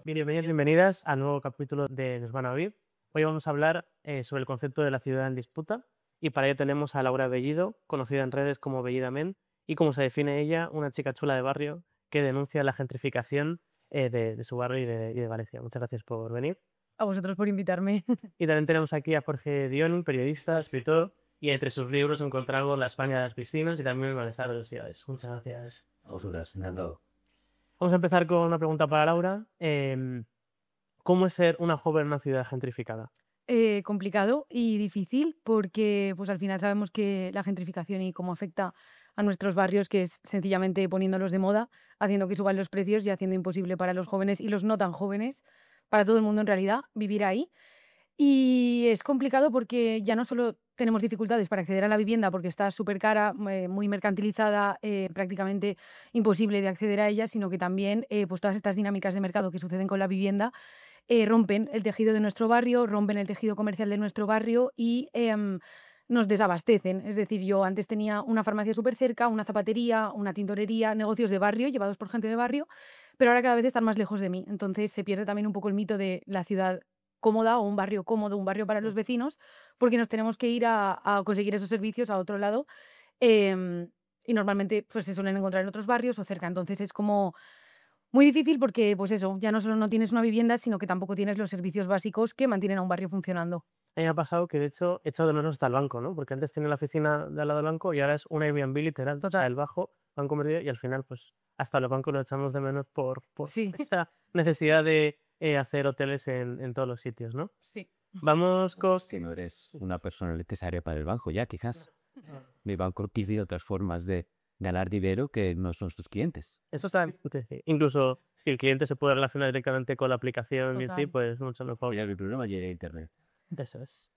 Bienvenidos, bienvenidas al nuevo capítulo de Nos van a oír. Hoy vamos a hablar sobre el concepto de la ciudad en disputa y para ello tenemos a Laura Bellido, conocida en redes como Bellida Men, y como se define ella, una chica chula de barrio que denuncia la gentrificación de su barrio y de Valencia. Muchas gracias por venir. A vosotros por invitarme. Y también tenemos aquí a Jorge Dion, periodista, escritor, y entre sus libros encontramos La España de los piscinos y también El malestar de las ciudades. Muchas gracias. Osuras, Nando. Vamos a empezar con una pregunta para Laura. ¿Cómo es ser una joven en una ciudad gentrificada? Complicado y difícil porque pues al final sabemos que la gentrificación y cómo afecta a nuestros barrios, que es sencillamente poniéndolos de moda, haciendo que suban los precios y haciendo imposible para los jóvenes y los no tan jóvenes, para todo el mundo en realidad, vivir ahí. Y es complicado porque ya no solo tenemos dificultades para acceder a la vivienda porque está súper cara, muy mercantilizada, prácticamente imposible de acceder a ella, sino que también pues todas estas dinámicas de mercado que suceden con la vivienda rompen el tejido de nuestro barrio, rompen el tejido comercial de nuestro barrio y nos desabastecen. Es decir, yo antes tenía una farmacia súper cerca, una zapatería, una tintorería, negocios de barrio llevados por gente de barrio, pero ahora cada vez están más lejos de mí. Entonces se pierde también un poco el mito de la ciudad cómoda o un barrio cómodo, un barrio para los vecinos, porque nos tenemos que ir a conseguir esos servicios a otro lado. em, y normalmente pues se suelen encontrar en otros barrios o cerca. Entonces es como muy difícil porque, pues eso, ya no solo no tienes una vivienda, sino que tampoco tienes los servicios básicos que mantienen a un barrio funcionando. A mí me ha pasado que de hecho he echado de menos hasta el banco, ¿no? Porque antes tenía la oficina de al lado del banco y ahora es un Airbnb literal. O sea, Total. el bajo lo han convertido y al final, pues, hasta los bancos lo echamos de menos por Sí, esta necesidad de hacer hoteles en todos los sitios, ¿no? sí. Vamos con. Si no eres una persona necesaria para el banco, ya quizás. Mi banco tiene otras formas de ganar dinero que no son sus clientes. Eso está bien. Sí. Incluso si el cliente se puede relacionar directamente con la aplicación Beauty, Total. pues mucho mejor. Mira, mi problema llega a internet. Eso es.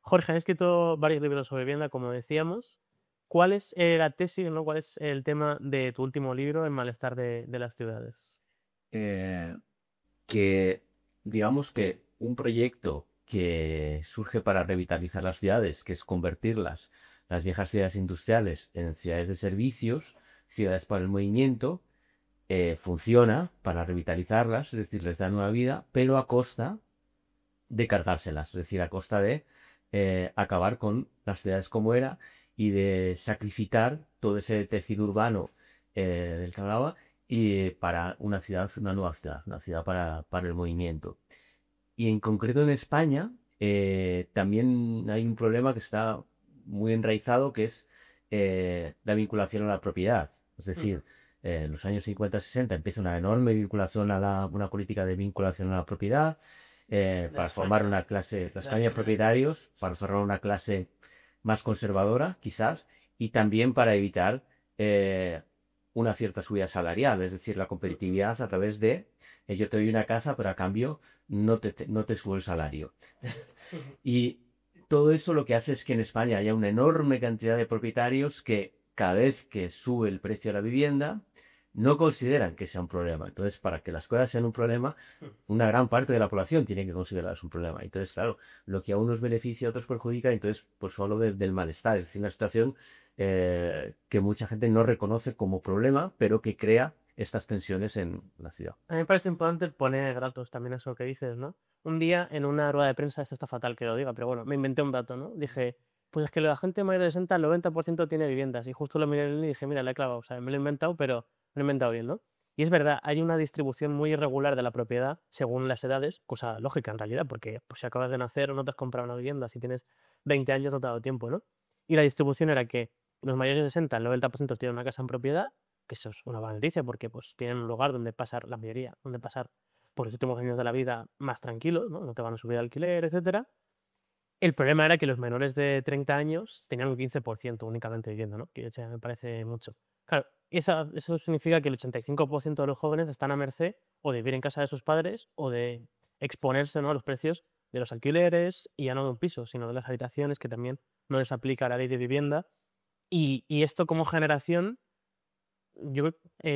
Jorge, has escrito varios libros sobre vivienda, como decíamos. ¿Cuál es la tesis, ¿no? ¿Cuál es el tema de tu último libro, El malestar de las ciudades? Eh, que digamos que un proyecto que surge para revitalizar las ciudades, que es convertirlas, las viejas ciudades industriales, en ciudades de servicios, ciudades para el movimiento, funciona para revitalizarlas, es decir, les da nueva vida, pero a costa de cargárselas, es decir, a costa de acabar con las ciudades como era y de sacrificar todo ese tejido urbano del que hablaba y para una ciudad, una ciudad para el movimiento. Y en concreto en España también hay un problema que está muy enraizado, que es la vinculación a la propiedad. Es decir, en los años 50-60 empieza una enorme vinculación una política de vinculación a la propiedad, para formar una clase, la España de propietarios, para formar una clase más conservadora, quizás, y también para evitar una cierta subida salarial, es decir, la competitividad a través de yo te doy una casa, pero a cambio no te subo el salario. Y todo eso lo que hace es que en España haya una enorme cantidad de propietarios que cada vez que sube el precio de la vivienda, no consideran que sea un problema. Entonces, para que las cosas sean un problema, una gran parte de la población tiene que considerarlas un problema. Entonces, claro, lo que a unos beneficia, a otros perjudica, entonces, pues solo del malestar. Es decir, una situación que mucha gente no reconoce como problema, pero que crea estas tensiones en la ciudad. A mí me parece importante poner datos también eso que dices, ¿no? Un día en una rueda de prensa, esto está fatal que lo diga, pero bueno, me inventé un dato, ¿no? Dije, pues es que la gente mayor de 60, el 90% tiene viviendas. Y justo lo miré y dije, mira, le he clavado. O sea, me lo he inventado, pero me lo he inventado bien, ¿no? Y es verdad, hay una distribución muy irregular de la propiedad según las edades, cosa lógica en realidad, porque pues, si acabas de nacer o no te has comprado una vivienda, si tienes 20 años no te ha dado tiempo, ¿no? Y la distribución era que los mayores de 60, el 90% tienen una casa en propiedad, que eso es una buena noticia porque pues tienen un lugar donde pasar la mayoría, donde pasar por los últimos años de la vida más tranquilos, ¿no? No te van a subir el alquiler, etcétera. El problema era que los menores de 30 años tenían un 15% únicamente viviendo, ¿no? Que ya me parece mucho. Claro, eso significa que el 85% de los jóvenes están a merced o de vivir en casa de sus padres o de exponerse, ¿no? A los precios de los alquileres y ya no de un piso, sino de las habitaciones, que también no les aplica la ley de vivienda. Y esto como generación yo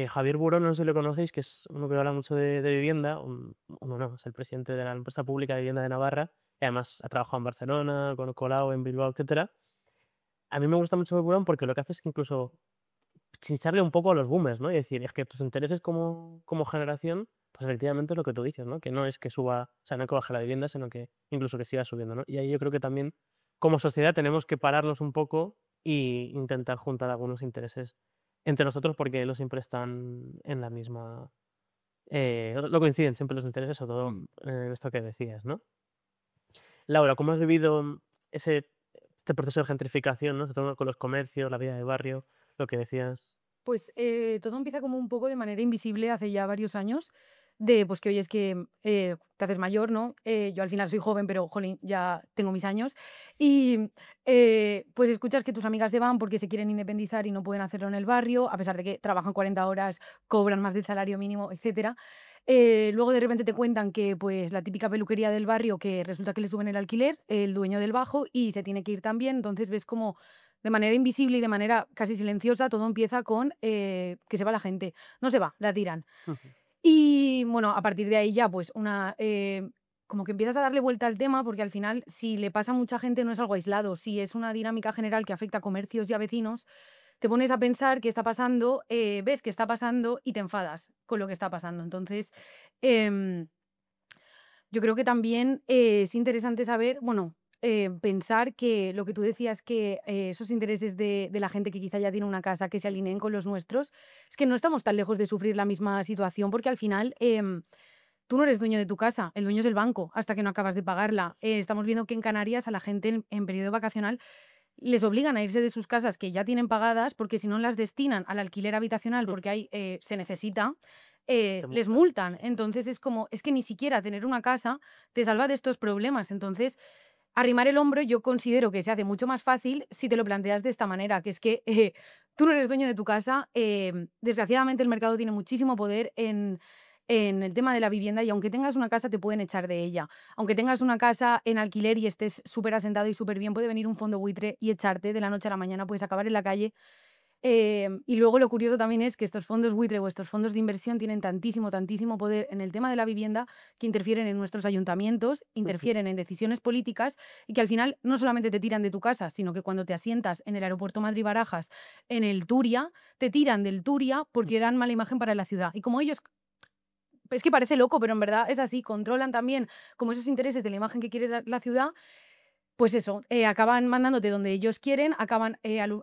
Javier Burón, no sé si lo conocéis, que es uno que habla mucho de vivienda, uno no, es el presidente de la empresa pública de vivienda de Navarra, y además ha trabajado en Barcelona, con Colau, en Bilbao, etcétera. A mí me gusta mucho Burón porque lo que hace es que incluso chincharle un poco a los boomers, ¿no? Y decir, es que tus intereses como generación, pues pues efectivamente lo que tú dices, ¿no? Que no es que suba, o sea, no es que baje la vivienda, sino que incluso que siga subiendo, ¿no? Y ahí yo creo que también como sociedad tenemos que pararnos un poco e intentar juntar algunos intereses entre nosotros porque no siempre están en la misma... no coinciden siempre los intereses, sobre todo en esto que decías, ¿no? Laura, ¿cómo has vivido este proceso de gentrificación, ¿no? Sobre todo con los comercios, la vida de barrio, lo que decías? Pues todo empieza como un poco de manera invisible hace ya varios años, de pues que hoy es que te haces mayor, ¿no? Yo al final soy joven, pero jolín, ya tengo mis años. Y pues escuchas que tus amigas se van porque se quieren independizar y no pueden hacerlo en el barrio, a pesar de que trabajan 40 horas, cobran más del salario mínimo, etcétera. Luego de repente te cuentan que pues la típica peluquería del barrio, que resulta que le suben el alquiler, el dueño del bajo, y se tiene que ir también. Entonces ves como de manera invisible y de manera casi silenciosa todo empieza con que se va la gente. No se va, la tiran. Ujú. Y bueno, a partir de ahí ya pues como que empiezas a darle vuelta al tema, porque al final si le pasa a mucha gente no es algo aislado, si es una dinámica general que afecta a comercios y a vecinos, te pones a pensar qué está pasando, ves qué está pasando y te enfadas con lo que está pasando. Entonces, em, yo creo que también es interesante saber, bueno, pensar que lo que tú decías, que esos intereses de la gente que quizá ya tiene una casa, que se alineen con los nuestros, es que no estamos tan lejos de sufrir la misma situación, porque al final tú no eres dueño de tu casa, el dueño es el banco, hasta que no acabas de pagarla. Estamos viendo que en Canarias a la gente en periodo vacacional les obligan a irse de sus casas que ya tienen pagadas, porque si no las destinan al alquiler habitacional, porque ahí se necesita, Te les multan. multan. Entonces es como, es que ni siquiera tener una casa te salva de estos problemas. Entonces, arrimar el hombro yo considero que se hace mucho más fácil si te lo planteas de esta manera, que es que tú no eres dueño de tu casa. Desgraciadamente el mercado tiene muchísimo poder en el tema de la vivienda, y aunque tengas una casa te pueden echar de ella. Aunque tengas una casa en alquiler y estés súper asentado y súper bien, puede venir un fondo buitre y echarte de la noche a la mañana, puedes acabar en la calle. Y luego lo curioso también es que estos fondos buitre o estos fondos de inversión tienen tantísimo, tantísimo poder en el tema de la vivienda, que interfieren en nuestros ayuntamientos, Ujú. interfieren en decisiones políticas, y que al final no solamente te tiran de tu casa, sino que cuando te asientas en el aeropuerto Madrid-Barajas, en el Turia, te tiran del Turia porque dan mala imagen para la ciudad. Y como ellos, es que parece loco, pero en verdad es así, controlan también como esos intereses de la imagen que quiere dar la ciudad, pues eso, acaban mandándote donde ellos quieren, acaban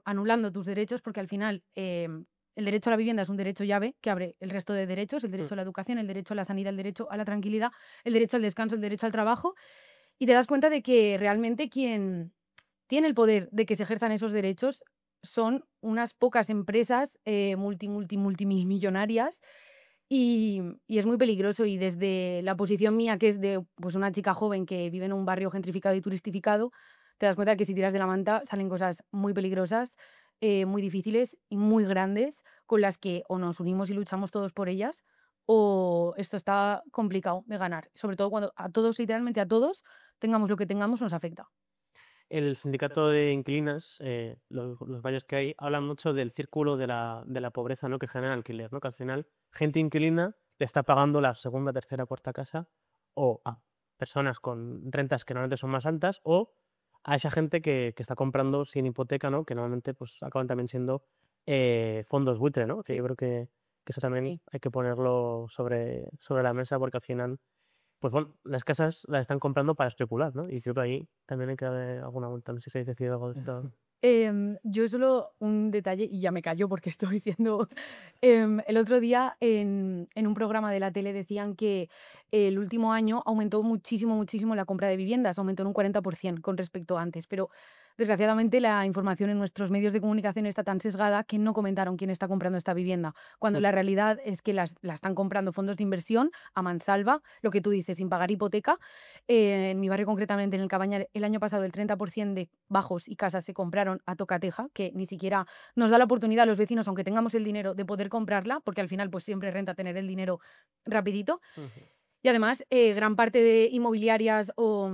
anulando tus derechos, porque al final el derecho a la vivienda es un derecho llave que abre el resto de derechos: el derecho a la educación, el derecho a la sanidad, el derecho a la tranquilidad, el derecho al descanso, el derecho al trabajo. Y te das cuenta de que realmente quien tiene el poder de que se ejerzan esos derechos son unas pocas empresas multimillonarias, y es muy peligroso. Y desde la posición mía, que es de pues, una chica joven que vive en un barrio gentrificado y turistificado, te das cuenta que si tiras de la manta salen cosas muy peligrosas, muy difíciles y muy grandes, con las que o nos unimos y luchamos todos por ellas, o esto está complicado de ganar. Sobre todo cuando a todos, literalmente a todos, tengamos lo que tengamos, nos afecta. El sindicato de inquilinas, los varios que hay, hablan mucho del círculo de la pobreza, ¿no? Que genera el alquiler, ¿no? Que al final gente inquilina le está pagando la segunda, tercera, cuarta casa o a personas con rentas que normalmente son más altas o a esa gente que está comprando sin hipoteca, ¿no? Que normalmente pues acaban también siendo fondos buitre, ¿no? Que yo Sí, creo que eso también sí. hay que ponerlo sobre la mesa porque al final pues bueno, las casas las están comprando para especular, ¿no? Y creo que ahí también hay que darle alguna vuelta. No sé si habéis decidido algo de esto. Yo solo un detalle, y ya me callo porque estoy siendo... el otro día en un programa de la tele decían que el último año aumentó muchísimo, muchísimo la compra de viviendas, aumentó en un 40% con respecto a antes, pero desgraciadamente la información en nuestros medios de comunicación está tan sesgada que no comentaron quién está comprando esta vivienda, cuando Mm. la realidad es que la están comprando fondos de inversión a mansalva, lo que tú dices, sin pagar hipoteca. En mi barrio, concretamente en el Cabañal, el año pasado el 30% de bajos y casas se compraron a tocateja, que ni siquiera nos da la oportunidad a los vecinos, aunque tengamos el dinero, de poder comprarla, porque al final pues siempre renta tener el dinero rapidito. Ujú. Y además, gran parte de inmobiliarias o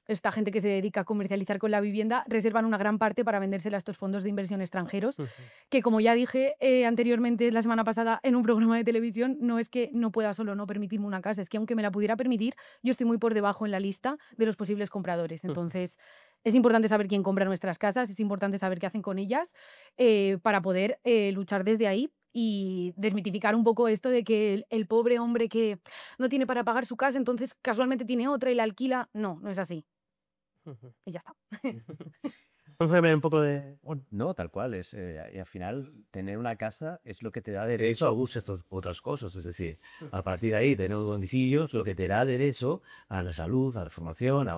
esta gente que se dedica a comercializar con la vivienda reservan una gran parte para vendérsela a estos fondos de inversión extranjeros, Ujú. que como ya dije anteriormente la semana pasada en un programa de televisión, no es que no pueda solo no permitirme una casa, es que aunque me la pudiera permitir, yo estoy muy por debajo en la lista de los posibles compradores. Ujú. Entonces, es importante saber quién compra nuestras casas, es importante saber qué hacen con ellas, para poder luchar desde ahí y desmitificar un poco esto de que el pobre hombre que no tiene para pagar su casa, entonces casualmente tiene otra y la alquila. No, no es así. Ujú. Y ya está. Vamos a cambiar un poco de... No, tal cual. Y al final, tener una casa es lo que te da derecho a muchas otras cosas. Es decir, a partir de ahí, tener un domicilio es lo que te da derecho a la salud, a la formación, a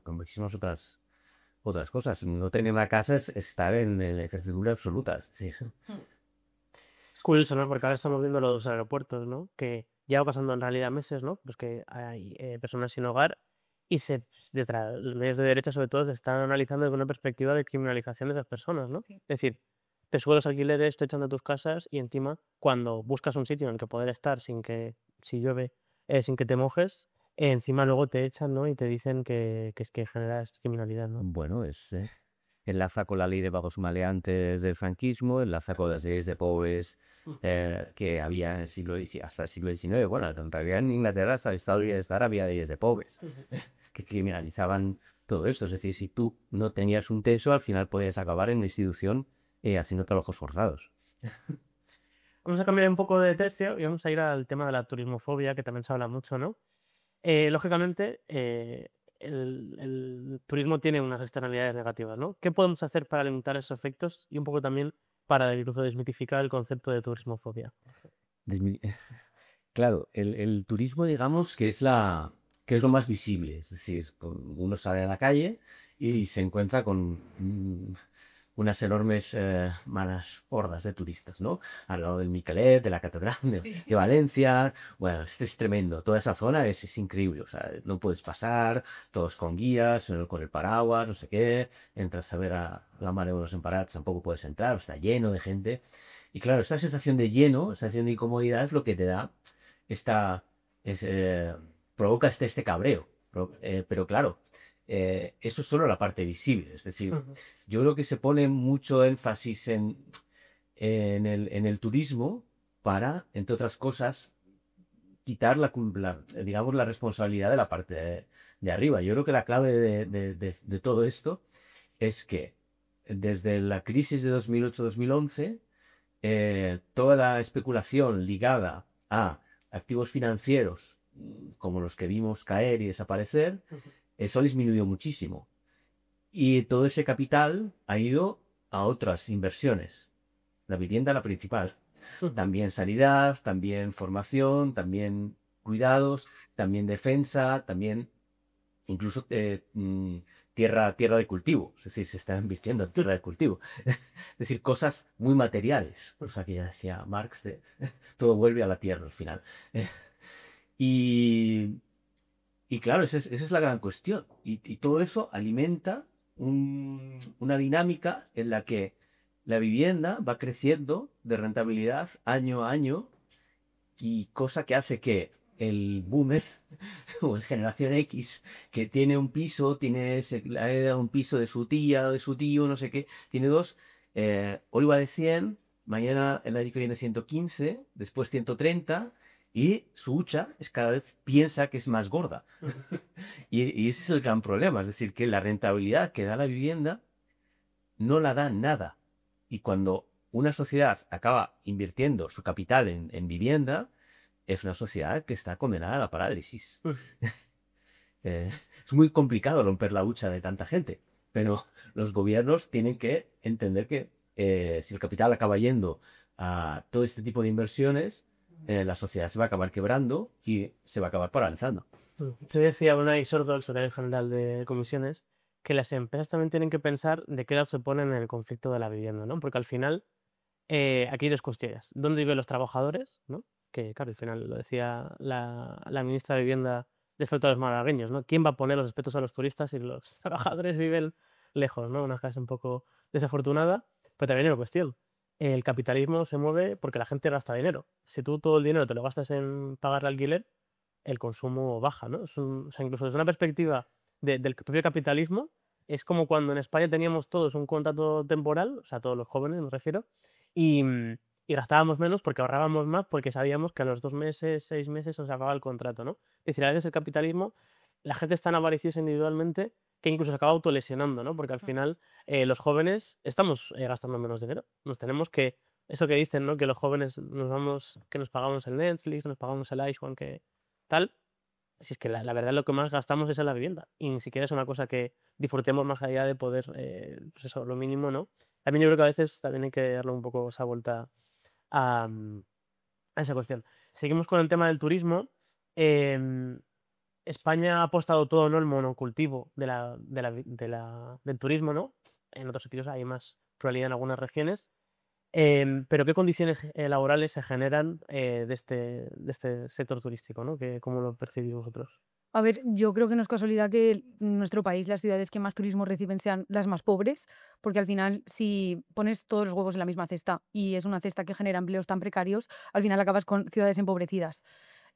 muchísimas otras cosas. No tener una casa es estar en la incertidumbre absoluta. Es decir, Es curioso, ¿no? Porque ahora estamos viendo los aeropuertos, ¿no? Que lleva pasando en realidad meses, ¿no? Pues que hay personas sin hogar y desde los medios de derecha, sobre todo, se están analizando desde una perspectiva de criminalización de esas personas, ¿no? Sí. Es decir, te suben los alquileres, te echan de tus casas y encima, cuando buscas un sitio en el que poder estar sin que, si llueve, sin que te mojes, encima luego te echan, ¿no? Y te dicen que es que generas criminalidad, ¿no? bueno, enlaza con la ley de vagos maleantes del franquismo, enlaza con las leyes de pobres que había en el hasta el siglo XIX. Bueno, en realidad en Inglaterra hasta el estado de bienestar había leyes de pobres que criminalizaban todo esto. Es decir, si tú no tenías un teso, al final podías acabar en la institución haciendo trabajos forzados. Vamos a cambiar un poco de tercio y vamos a ir al tema de la turismofobia, que también se habla mucho, ¿no? Lógicamente, el turismo tiene unas externalidades negativas, ¿no? ¿Qué podemos hacer para limitar esos efectos y un poco también para incluso desmitificar el concepto de turismofobia? Desmi- Claro, el turismo, digamos, que es lo más visible. Es decir, uno sale a la calle y se encuentra con unas enormes malas hordas de turistas, ¿no? Al lado del Miquelet, de la Catedral de Valencia. Bueno, es tremendo. Toda esa zona es increíble. O sea, no puedes pasar, todos con guías, con el paraguas, no sé qué. Entras a ver a la Mare de los Emparats, tampoco puedes entrar, está lleno de gente. Y claro, esta sensación de lleno, esta sensación de incomodidad es lo que te da esta, provoca este cabreo. Pero claro, eso es solo la parte visible. Es decir, yo creo que se pone mucho énfasis en el turismo para, entre otras cosas, quitar digamos, la responsabilidad de la parte de arriba. Yo creo que la clave de todo esto es que desde la crisis de 2008-2011, toda la especulación ligada a activos financieros como los que vimos caer y desaparecer, eso ha disminuido muchísimo. Y todo ese capital ha ido a otras inversiones. La vivienda la principal. También sanidad, también formación, también cuidados, también defensa, también incluso tierra de cultivo. Es decir, se está invirtiendo en tierra de cultivo. Es decir, cosas muy materiales. O sea, que ya decía Marx, todo vuelve a la tierra al final. Y, y claro, esa es la gran cuestión. Y todo eso alimenta una dinámica en la que la vivienda va creciendo de rentabilidad año a año, y cosa que hace que el boomer o el generación X, que tiene un piso, le ha heredado un piso de su tía o de su tío, no sé qué, tiene dos, hoy va de 100, mañana el año que viene 115, después 130, y su hucha cada vez piensa que es más gorda. Y ese es el gran problema, es decir, que la rentabilidad que da la vivienda no la da nada. Y cuando una sociedad acaba invirtiendo su capital en vivienda, es una sociedad que está condenada a la parálisis. Es muy complicado romper la hucha de tanta gente, pero los gobiernos tienen que entender que si el capital acaba yendo a todo este tipo de inversiones, la sociedad se va a acabar quebrando y se va a acabar paralizando. Se decía Unai Sordo, el secretario general de comisiones, que las empresas también tienen que pensar de qué lado se ponen en el conflicto de la vivienda, ¿no? Porque al final, aquí hay dos cuestiones. ¿Dónde viven los trabajadores? ¿No? Que, claro, al final lo decía la ministra de Vivienda de los malagueños, ¿no? ¿Quién va a poner los respetos a los turistas si los trabajadores viven lejos, ¿no? Una casa un poco desafortunada, pero también hay una cuestión. El capitalismo se mueve porque la gente gasta dinero. Si tú todo el dinero te lo gastas en pagar el alquiler, el consumo baja, ¿no? O sea, incluso desde una perspectiva del propio capitalismo, es como cuando en España teníamos todos un contrato temporal, o sea, todos los jóvenes me refiero, y, y gastábamos menos porque ahorrábamos más porque sabíamos que a los 2 meses, 6 meses nos acababa el contrato, ¿no? Es decir, a veces el capitalismo, la gente es tan avariciosa individualmente que incluso se acaba autolesionando, ¿no? Porque al final los jóvenes estamos gastando menos dinero, nos tenemos que eso que dicen, ¿no? Que los jóvenes que nos pagamos el Netflix, nos pagamos el iPhone, que tal. Si es que la verdad lo que más gastamos es en la vivienda y ni siquiera es una cosa que disfrutemos más allá de poder, pues eso, lo mínimo, ¿no? También yo creo que a veces también hay que darle un poco esa vuelta a, a esa cuestión. Seguimos con el tema del turismo. Em, España ha apostado todo, ¿no? El monocultivo del turismo, ¿no? En otros sitios hay más pluralidad en algunas regiones. Pero ¿qué condiciones laborales se generan de este sector turístico, ¿no? ¿Cómo lo percibís vosotros? A ver, yo creo que no es casualidad que en nuestro país las ciudades que más turismo reciben sean las más pobres, porque al final si pones todos los huevos en la misma cesta y es una cesta que genera empleos tan precarios, al final acabas con ciudades empobrecidas.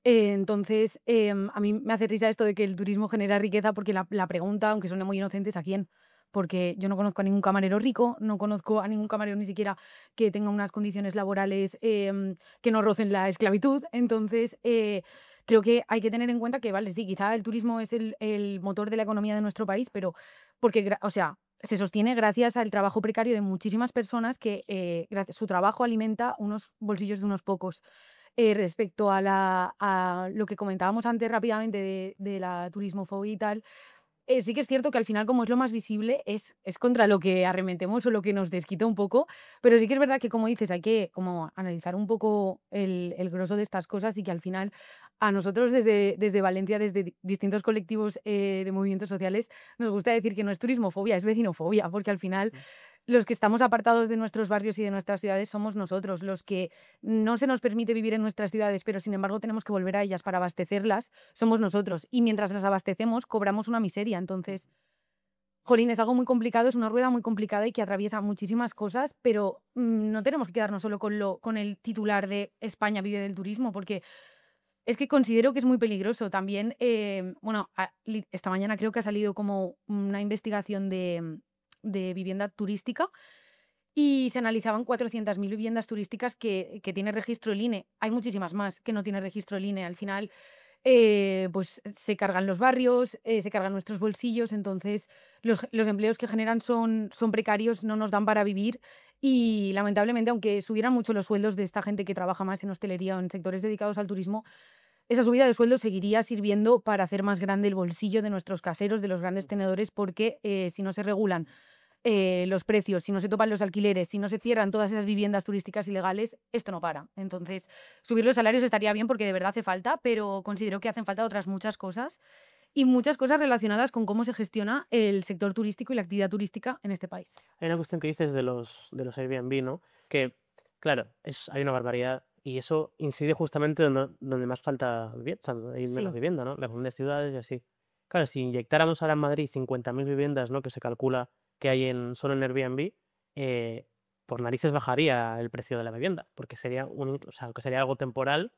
Entonces, a mí me hace risa esto de que el turismo genera riqueza porque la pregunta, aunque suene muy inocente, es ¿a quién? Porque yo no conozco a ningún camarero rico, no conozco a ningún camarero ni siquiera que tenga unas condiciones laborales que no rocen la esclavitud. Entonces, creo que hay que tener en cuenta que, vale, sí, quizá el turismo es el motor de la economía de nuestro país, pero porque, o sea, se sostiene gracias al trabajo precario de muchísimas personas que su trabajo alimenta unos bolsillos de unos pocos. Respecto a lo que comentábamos antes rápidamente de la turismofobia y tal, sí que es cierto que al final, como es lo más visible, es contra lo que arremetemos o lo que nos desquita un poco, pero sí que es verdad que, como dices, hay que como analizar un poco el grosso de estas cosas y que al final a nosotros desde Valencia, desde distintos colectivos de movimientos sociales, nos gusta decir que no es turismofobia, es vecinofobia, porque al final los que estamos apartados de nuestros barrios y de nuestras ciudades somos nosotros, los que no se nos permite vivir en nuestras ciudades, pero sin embargo tenemos que volver a ellas para abastecerlas, somos nosotros. Y mientras las abastecemos, cobramos una miseria. Entonces, jolín, es algo muy complicado, es una rueda muy complicada y que atraviesa muchísimas cosas, pero no tenemos que quedarnos solo con el titular de España vive del turismo, porque es que considero que es muy peligroso. También, bueno, esta mañana creo que ha salido como una investigación de vivienda turística y se analizaban 400.000 viviendas turísticas que tiene registro el INE. Hay muchísimas más que no tiene registro el INE. Al final, pues se cargan los barrios, se cargan nuestros bolsillos, entonces los empleos que generan son precarios, no nos dan para vivir y lamentablemente, aunque subieran mucho los sueldos de esta gente que trabaja más en hostelería o en sectores dedicados al turismo, esa subida de sueldo seguiría sirviendo para hacer más grande el bolsillo de nuestros caseros, de los grandes tenedores, porque si no se regulan los precios, si no se topan los alquileres, si no se cierran todas esas viviendas turísticas ilegales, esto no para. Entonces, subir los salarios estaría bien porque de verdad hace falta, pero considero que hacen falta otras muchas cosas y muchas cosas relacionadas con cómo se gestiona el sector turístico y la actividad turística en este país. Hay una cuestión que dices de los Airbnb, ¿no? Que, claro, hay una barbaridad y eso incide justamente donde más falta vivienda, o sea, donde hay menos Sí. vivienda, ¿no? Las grandes ciudades y así. Claro, si inyectáramos ahora en Madrid 50.000 viviendas, ¿no? Que se calcula que hay solo en Airbnb, eh, por narices bajaría el precio de la vivienda, porque sería o sea, que sería algo temporal.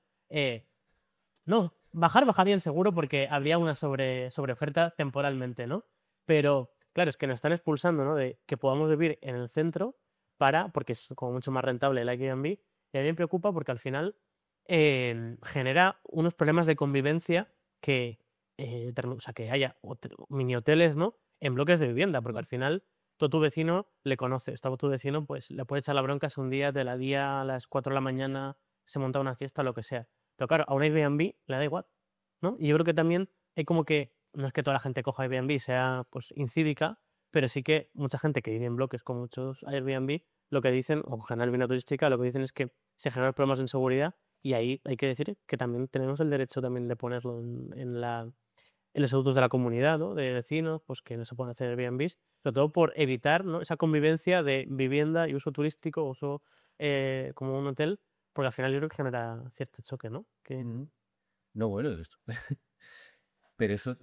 No, bajarían seguro porque habría una sobreoferta temporalmente, ¿no? Pero, claro, es que nos están expulsando, ¿no? De que podamos vivir en el centro porque es como mucho más rentable el Airbnb. Y a mí me preocupa porque al final genera unos problemas de convivencia que, o sea, que haya mini hoteles, ¿no? En bloques de vivienda, porque al final tú a tu vecino le conoces, tú a tu vecino pues le puedes echar la bronca si un día de la día a las 4 de la mañana se monta una fiesta o lo que sea. Pero claro, a un Airbnb le da igual, ¿no? Y yo creo que también hay como que, no es que toda la gente coja Airbnb y sea pues incívica, pero sí que mucha gente que vive en bloques con muchos Airbnb, lo que dicen, o en general vivienda turística, lo que dicen es que se generan problemas de inseguridad y ahí hay que decir que también tenemos el derecho también de ponerlo en los estatutos de la comunidad, ¿no? De vecinos, pues que no se pueden hacer Airbnbs, sobre todo por evitar, ¿no? Esa convivencia de vivienda y uso turístico, uso como un hotel, porque al final yo creo que genera cierto choque, ¿no? No, bueno, pero eso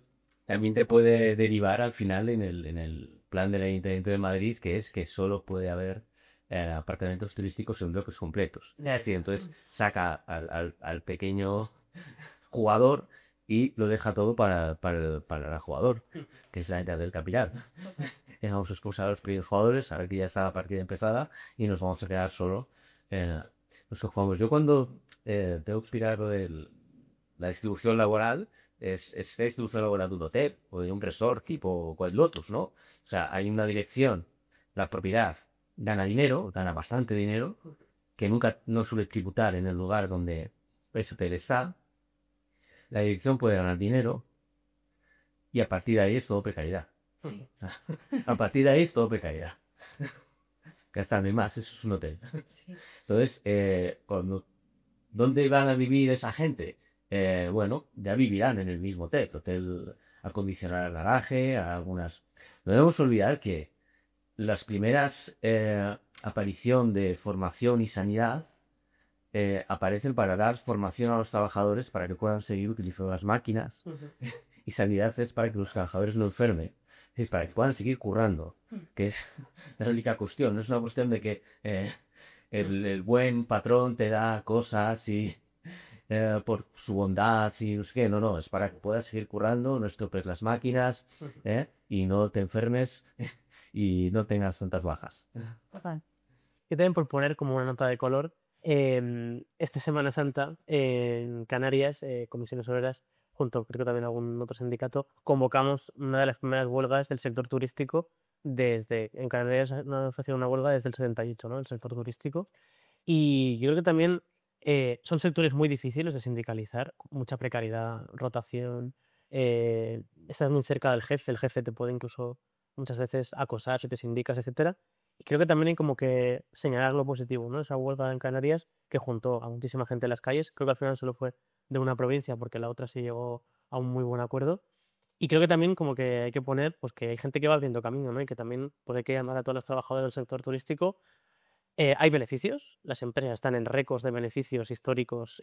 también te puede derivar al final en el plan del Ayuntamiento de Madrid, que es que solo puede haber apartamentos turísticos en bloques completos. Es decir, entonces saca al pequeño jugador y lo deja todo para el jugador, que es la entidad del capital. Dejamos expulsar a los pequeños jugadores, a ver que ya está la partida empezada y nos vamos a quedar solo los que jugamos. Yo cuando tengo que explicar lo de la distribución laboral, es la distribución laboral de un hotel o de un resort tipo Wild Lotus, ¿no? O sea, hay una dirección, la propiedad gana dinero, gana bastante dinero, que nunca no suele tributar en el lugar donde ese hotel está, la dirección puede ganar dinero y a partir de ahí es todo precariedad. Sí. A partir de ahí es todo precariedad. Ya está, no hay más, eso es un hotel. Sí. Entonces, ¿dónde van a vivir esa gente? Bueno, ya vivirán en el mismo hotel. Hotel acondicionar el garaje, algunas... No debemos olvidar que las primeras aparición de formación y sanidad aparecen para dar formación a los trabajadores para que puedan seguir utilizando las máquinas y sanidad es para que los trabajadores no enfermen. Es para que puedan seguir currando, que es la única cuestión. No es una cuestión de que el buen patrón te da cosas y por su bondad y no sé qué. No, no, es para que puedas seguir currando, no estropees las máquinas y no te enfermes y no tengas tantas bajas. Y también por poner como una nota de color, esta Semana Santa en Canarias, Comisiones Obreras, junto creo que también algún otro sindicato, convocamos una de las primeras huelgas del sector turístico en Canarias han ofrecido una huelga desde el 78, ¿no? El sector turístico. Y yo creo que también son sectores muy difíciles de sindicalizar, con mucha precariedad, rotación, estás muy cerca del jefe, el jefe te puede incluso muchas veces acosar si te sindicas, etcétera. Y creo que también hay como que señalar lo positivo, ¿no? Esa huelga en Canarias que juntó a muchísima gente en las calles, creo que al final solo fue de una provincia porque la otra sí llegó a un muy buen acuerdo. Y creo que también como que hay que poner, pues que hay gente que va abriendo camino, ¿no? Y que también pues hay que llamar a todos los trabajadores del sector turístico. Hay beneficios, las empresas están en récords de beneficios históricos.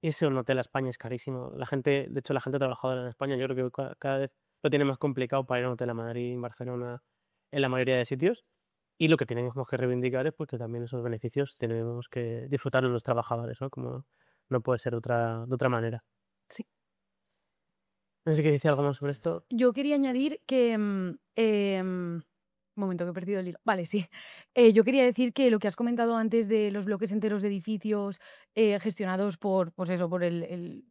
Irse a un hotel a España es carísimo. La gente, de hecho, la gente trabajadora en España, yo creo que cada vez lo tiene más complicado para ir a un hotel a Madrid, en Barcelona, en la mayoría de sitios. Y lo que tenemos que reivindicar es pues, que también esos beneficios tenemos que disfrutarlos los trabajadores, ¿no? Como no puede ser de otra manera. Sí. No sé si quieres decir algo más sobre esto. Yo quería añadir que... un momento, que he perdido el hilo. Vale, sí. Yo quería decir que lo que has comentado antes de los bloques enteros de edificios gestionados por, pues eso, por el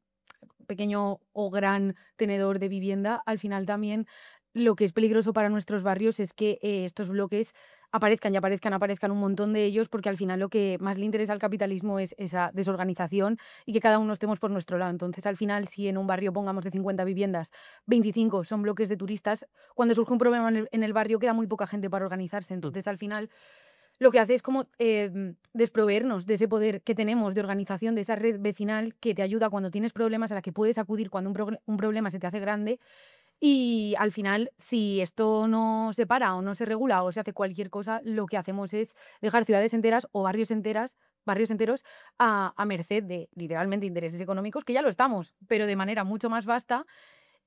pequeño o gran tenedor de vivienda, al final también lo que es peligroso para nuestros barrios es que estos bloques aparezcan un montón de ellos, porque al final lo que más le interesa al capitalismo es esa desorganización y que cada uno estemos por nuestro lado. Entonces, al final, si en un barrio pongamos de 50 viviendas, 25 son bloques de turistas, cuando surge un problema en el barrio queda muy poca gente para organizarse. Entonces, al final, lo que hace es como desproveernos de ese poder que tenemos de organización, de esa red vecinal que te ayuda cuando tienes problemas, a la que puedes acudir cuando un problema se te hace grande. Y al final, si esto no se para o no se regula o se hace cualquier cosa, lo que hacemos es dejar ciudades enteras o barrios enteros a merced de literalmente intereses económicos, que ya lo estamos, pero de manera mucho más vasta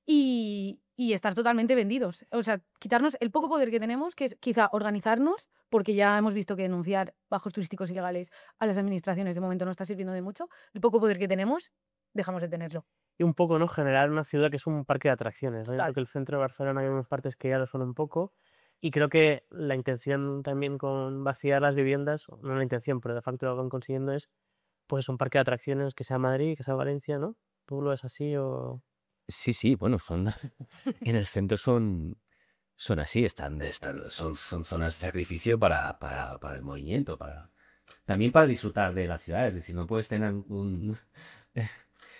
y estar totalmente vendidos. O sea, quitarnos el poco poder que tenemos, que es quizá organizarnos, porque ya hemos visto que denunciar bajos turísticos ilegales a las administraciones de momento no está sirviendo de mucho. El poco poder que tenemos, dejamos de tenerlo. Y un poco, ¿no? Generar una ciudad que es un parque de atracciones, ¿no? Yo Total. creo que el centro de Barcelona hay unas partes que ya lo son un poco. Y creo que la intención también con vaciar las viviendas, o no la intención, pero de facto lo que van consiguiendo es pues un parque de atracciones que sea Madrid, que sea Valencia, ¿no? ¿Tú lo ves así o...? Sí, sí, bueno, en el centro son así, son zonas de sacrificio para el movimiento, también para disfrutar de la ciudad. Es decir, no puedes tener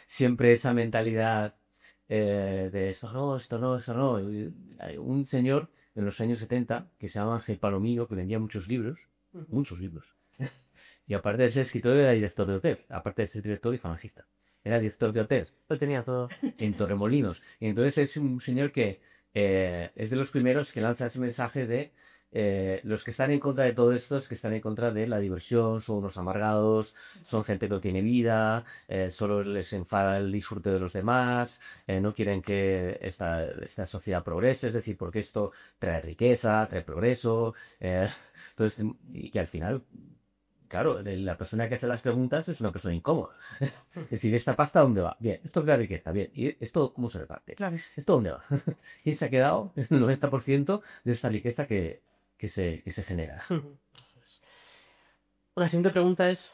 siempre esa mentalidad de esto no, esto no, esto no. Hay un señor en los años 70 que se llama Ángel Palomino, que vendía muchos libros. Y aparte de ser escritor, era director de hotel. Aparte de ser director y falangista. Era director de hotel Lo tenía todo. en Torremolinos. Y entonces es un señor que es de los primeros que lanza ese mensaje de los que están en contra de todo esto, es que están en contra de la diversión, son unos amargados, son gente que no tiene vida, solo les enfada el disfrute de los demás, no quieren que esta sociedad progrese, es decir, porque esto trae riqueza, trae progreso, entonces, y que al final... Claro, la persona que hace las preguntas es una persona incómoda. Es decir, ¿esta pasta dónde va? Bien, esto es la riqueza, bien. ¿Y esto cómo se reparte? Claro. ¿Esto dónde va? Y se ha quedado el 90% de esta riqueza que se genera. La siguiente pregunta es,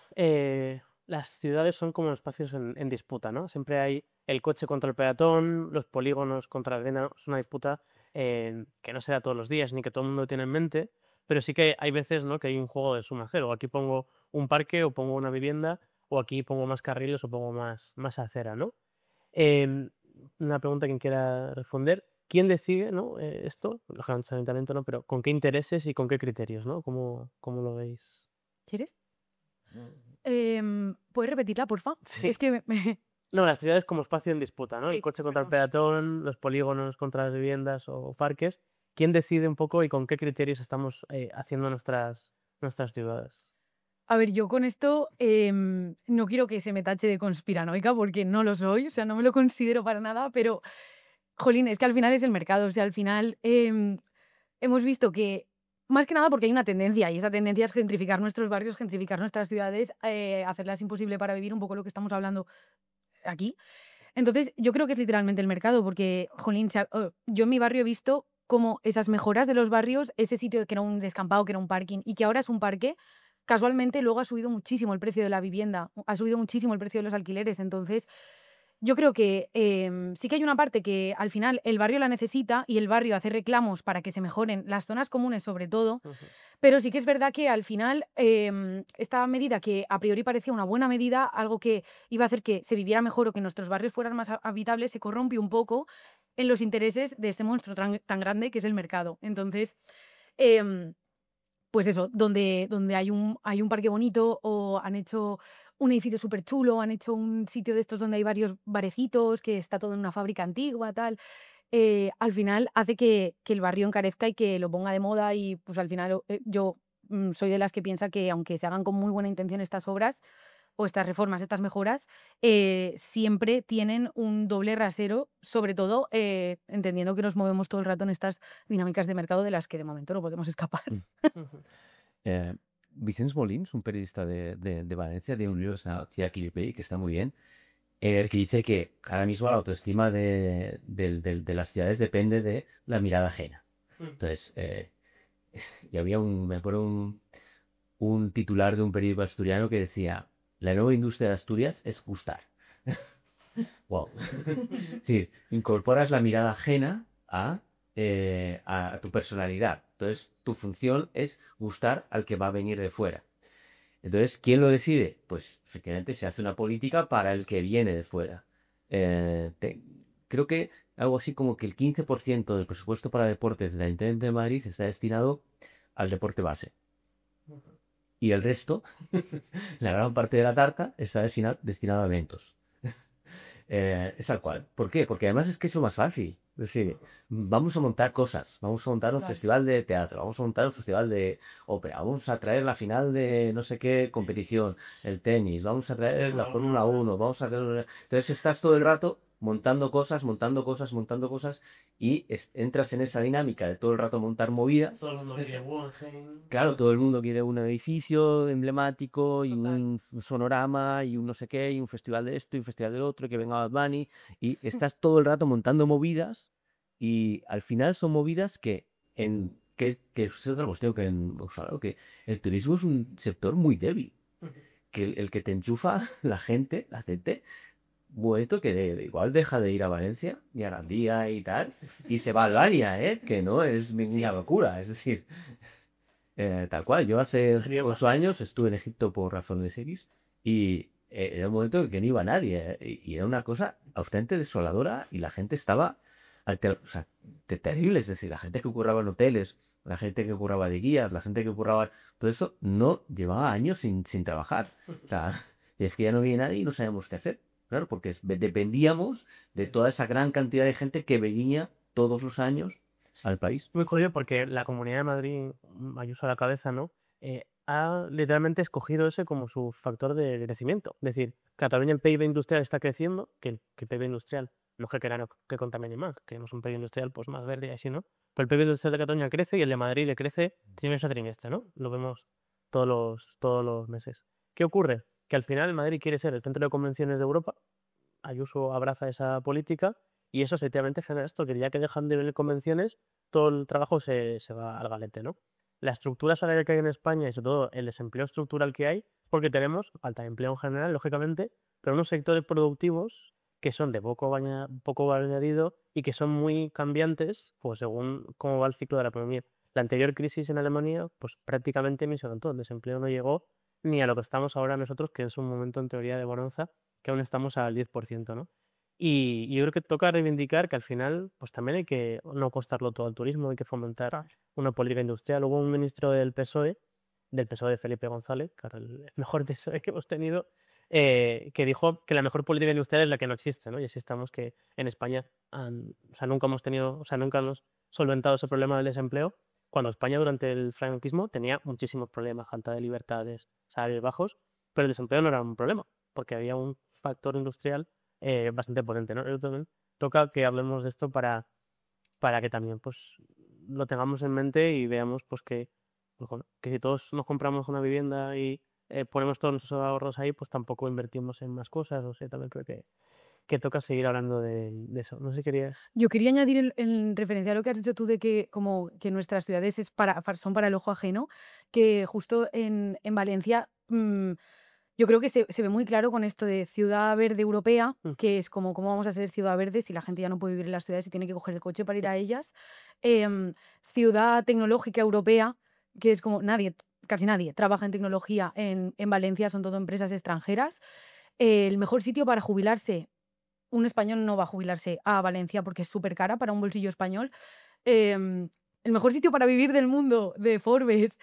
las ciudades son como espacios en disputa, ¿no? Siempre hay el coche contra el peatón, los polígonos contra la arena, es una disputa que no se da todos los días ni que todo el mundo tiene en mente, pero sí que hay veces, ¿no? Que hay un juego de suma cero. Aquí pongo un parque o pongo una vivienda o aquí pongo más carriles o pongo más acera, ¿no? Em, una pregunta quien quiera responder. ¿Quién decide, ¿no? Esto? Lógicamente el ayuntamiento, ¿no? Pero ¿con qué intereses y con qué criterios, ¿no? ¿Cómo lo veis? ¿Quieres? ¿Puedes repetirla, porfa? Sí. Es que No, las ciudades como espacio en disputa, ¿no? El Sí, coche contra el perdón. peatón, los polígonos contra las viviendas o parques. ¿Quién decide un poco y con qué criterios estamos haciendo nuestras ciudades? A ver, yo con esto no quiero que se me tache de conspiranoica porque no lo soy, o sea, no me lo considero para nada, pero, jolín, es que al final es el mercado, o sea, al final hemos visto que, más que nada porque hay una tendencia, y esa tendencia es gentrificar nuestros barrios, gentrificar nuestras ciudades, hacerlas imposible para vivir, un poco lo que estamos hablando aquí. Entonces, yo creo que es literalmente el mercado, porque, jolín, yo en mi barrio he visto cómo esas mejoras de los barrios, ese sitio que era un descampado, que era un parking y que ahora es un parque, casualmente luego ha subido muchísimo el precio de la vivienda, ha subido muchísimo el precio de los alquileres. Entonces, yo creo que sí que hay una parte que al final el barrio la necesita y el barrio hace reclamos para que se mejoren las zonas comunes sobre todo, Ujú. pero sí que es verdad que al final esta medida que a priori parecía una buena medida, algo que iba a hacer que se viviera mejor o que nuestros barrios fueran más habitables, se corrompe un poco en los intereses de este monstruo tan grande que es el mercado. Entonces, em, pues eso, donde hay un parque bonito o han hecho un edificio súper chulo, han hecho un sitio de estos donde hay varios barecitos, que está todo en una fábrica antigua, tal, al final hace que el barrio encarezca y que lo ponga de moda y pues al final yo soy de las que piensa que aunque se hagan con muy buena intención estas obras o estas reformas, estas mejoras, siempre tienen un doble rasero, sobre todo entendiendo que nos movemos todo el rato en estas dinámicas de mercado de las que de momento no podemos escapar. Ujú. Eh, Vicens Molins, un periodista de Valencia, de un libro que se llama Tía Kiripei, que está muy bien, el que dice que ahora mismo la autoestima de las ciudades depende de la mirada ajena. Entonces, y había me acuerdo un titular de un periódico asturiano que decía, la nueva industria de Asturias es gustar. Wow. Es decir, incorporas la mirada ajena a tu personalidad. Entonces, tu función es gustar al que va a venir de fuera. Entonces, ¿quién lo decide? Pues efectivamente se hace una política para el que viene de fuera. Eh, te- Creo que algo así como que el 15% del presupuesto para deportes del Ayuntamiento de Madrid está destinado al deporte base. Y el resto, la gran parte de la tarta, está destinado a eventos. Es tal cual. ¿Por qué? Porque además es que es lo más fácil. Es decir, vamos a montar cosas. Vamos a montar un Claro. festival de teatro, vamos a montar un festival de ópera, vamos a traer la final de no sé qué competición, el tenis, vamos a traer la Fórmula 1, vamos a traer... Entonces estás todo el rato montando cosas, montando cosas, montando cosas y entras en esa dinámica de todo el rato montar movidas. Todo el mundo quiere Guggenheim. Claro, todo el mundo quiere un edificio emblemático y Total. un sonorama y un no sé qué y un festival de esto y un festival del otro y que venga Bad Bunny y estás todo el rato montando movidas y al final son movidas que es otra cuestión os falo, que el turismo es un sector muy débil, que el que te enchufa la gente, bueno, que igual deja de ir a Valencia y a Gandía y tal y se va a Albania, que no es ninguna locura, es decir... Tal cual, yo hace Sería 8 años estuve en Egipto por razones X y era un momento en que no iba nadie y era una cosa bastante desoladora y la gente estaba o sea, terrible, es decir, la gente que curraba en hoteles, la gente que curraba de guías, la gente que curraba, todo eso no llevaba años sin trabajar. O sea, y es que ya no había nadie y no sabíamos qué hacer, claro, porque dependíamos de toda esa gran cantidad de gente que venía todos los años al país. Muy jodido porque la Comunidad de Madrid, Ayuso a la cabeza, ¿no? Ha literalmente escogido ese como su factor de crecimiento. Es decir, Cataluña el PIB industrial está creciendo, que el PIB industrial no es que quiera que contamine más, queremos un PIB industrial pues más verde y así, ¿no? Pero el PIB industrial de Cataluña crece y el de Madrid le crece trimestre a trimestre, ¿no? Lo vemos todos los meses. ¿Qué ocurre? Que al final Madrid quiere ser el centro de convenciones de Europa. Ayuso abraza esa política y eso efectivamente genera esto, que ya que dejan de venir convenciones, todo el trabajo se va al galete, ¿no? La estructura salarial que hay en España y sobre todo el desempleo estructural que hay, porque tenemos falta de empleo en general, lógicamente, pero unos sectores productivos que son de poco valor añadido y que son muy cambiantes, pues según cómo va el ciclo de la economía. La anterior crisis en Alemania, pues prácticamente mencionó todo, el desempleo no llegó ni a lo que estamos ahora nosotros, que es un momento en teoría de bonanza, que aún estamos al 10%, ¿no? Y yo creo que toca reivindicar que al final, pues también hay que no costarlo todo al turismo, hay que fomentar Total. una política industrial. Hubo un ministro del PSOE, Felipe González, que era el mejor PSOE que hemos tenido, que dijo que la mejor política industrial es la que no existe, ¿no? Y así estamos que en España, o sea, nunca hemos tenido, o sea, nunca hemos solventado ese problema del desempleo, cuando España durante el franquismo tenía muchísimos problemas, falta de libertades, salarios bajos, pero el desempleo no era un problema, porque había un factor industrial bastante potente, ¿no? Yo también toca que hablemos de esto para que también pues lo tengamos en mente y veamos pues pues, bueno, que si todos nos compramos una vivienda y ponemos todos nuestros ahorros ahí, pues tampoco invertimos en más cosas. O sea, también creo que toca seguir hablando de eso. No sé si querías. Yo quería añadir en referencia a lo que has dicho tú de que como que nuestras ciudades son para el ojo ajeno, que justo en Valencia yo creo que se ve muy claro con esto de ciudad verde europea, Mm, que es como cómo vamos a ser ciudad verde si la gente ya no puede vivir en las ciudades y tiene que coger el coche para ir a ellas. Em, ciudad tecnológica europea, que es como casi nadie trabaja en tecnología en Valencia, son todo empresas extranjeras. El mejor sitio para jubilarse, un español no va a jubilarse a Valencia porque es súper cara para un bolsillo español. Em, el mejor sitio para vivir del mundo de Forbes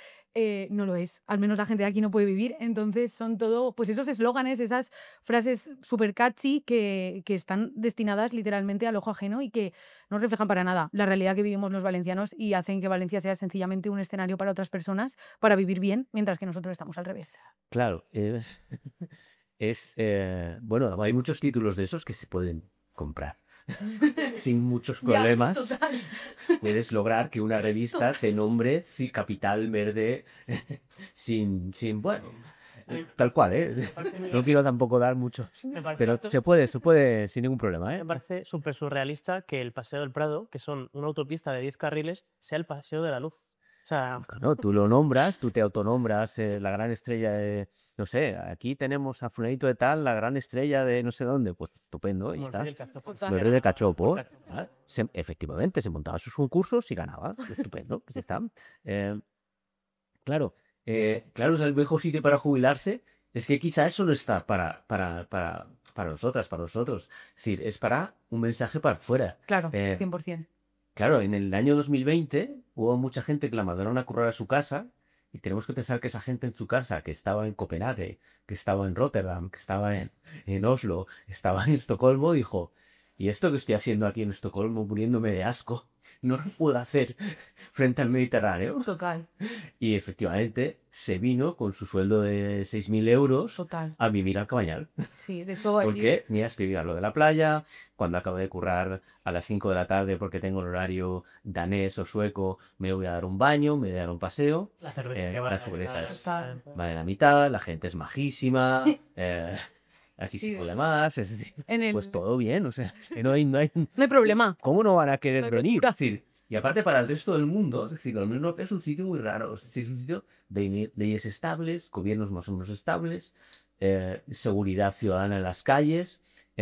no lo es. Al menos la gente de aquí no puede vivir. Entonces son todo, pues esos eslóganes, esas frases súper catchy que están destinadas literalmente al ojo ajeno y que no reflejan para nada la realidad que vivimos los valencianos y hacen que Valencia sea sencillamente un escenario para otras personas para vivir bien, mientras que nosotros estamos al revés. Claro, bueno, hay muchos títulos de esos que se pueden comprar sin muchos Ya, problemas. total. Puedes lograr que una revista te nombre Capital Verde bueno, tal cual, ¿eh? No quiero tampoco dar mucho, Me parece, pero se puede sin ningún problema, me ¿eh? parece súper surrealista que el Paseo del Prado, que son una autopista de 10 carriles, sea el Paseo de la Luz. O sea, No, tú lo nombras, tú te autonombras la gran estrella de, no sé, aquí tenemos a fulanito de tal, la gran estrella de no sé dónde, pues estupendo, y como el rey está. del cachopo. Total. El rey de Por Cachopo, cachopo. efectivamente, se montaba sus concursos y ganaba, estupendo, pues ya está. Eh, claro, claro, es el mejor sitio para jubilarse, es que quizá eso no está para nosotras, para nosotros, es decir, es para un mensaje para afuera. Claro, Eh, 100%. Claro, en el año 2020 hubo mucha gente que la mandaron a currar a su casa y tenemos que pensar que esa gente en su casa, que estaba en Copenhague, que estaba en Rotterdam, que estaba en Oslo, estaba en Estocolmo, dijo, ¿y esto que estoy haciendo aquí en Estocolmo muriéndome de asco? No lo puedo hacer frente al Mediterráneo. Total, Y efectivamente se vino con su sueldo de 6.000 euros total. a vivir al Cabañal. Sí, de hecho, Porque mira, estoy a lo de la playa, cuando acabe de currar a las 5 de la tarde porque tengo el horario danés o sueco, me voy a dar un baño, me voy a dar un paseo. La cerveza que Las vale cervezas Total. vale la mitad, la gente es majísima, aquí Sí, se de puede hecho. más, es decir, En pues el... todo bien, o sea, que no hay, No hay problema. ¿cómo no van a No querer hay venir? rotura. Es decir, y aparte para el resto del mundo, es decir, la Unión Europea es un sitio muy raro, es decir, es un sitio de leyes estables, gobiernos más o menos estables, seguridad ciudadana en las calles,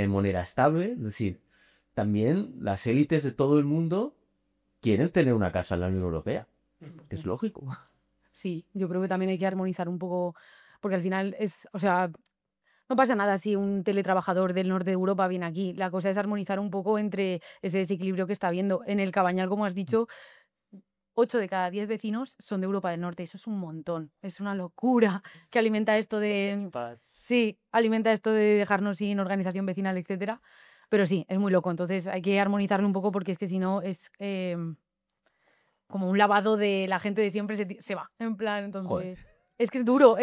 moneda estable, es decir, también las élites de todo el mundo quieren tener una casa en la Unión Europea, que es lógico. Sí, yo creo que también hay que armonizar un poco, porque al final o sea, no pasa nada si un teletrabajador del norte de Europa viene aquí. La cosa es armonizar un poco entre ese desequilibrio que está habiendo. En el Cabañal, como has dicho, 8 de cada 10 vecinos son de Europa del Norte. Eso es un montón. Es una locura que alimenta esto de... Sí, alimenta esto de dejarnos sin organización vecinal, etcétera. Pero sí, es muy loco. Entonces hay que armonizarlo un poco porque es que si no es como un lavado de la gente de siempre se va. En plan, Joder. entonces... Es que es duro,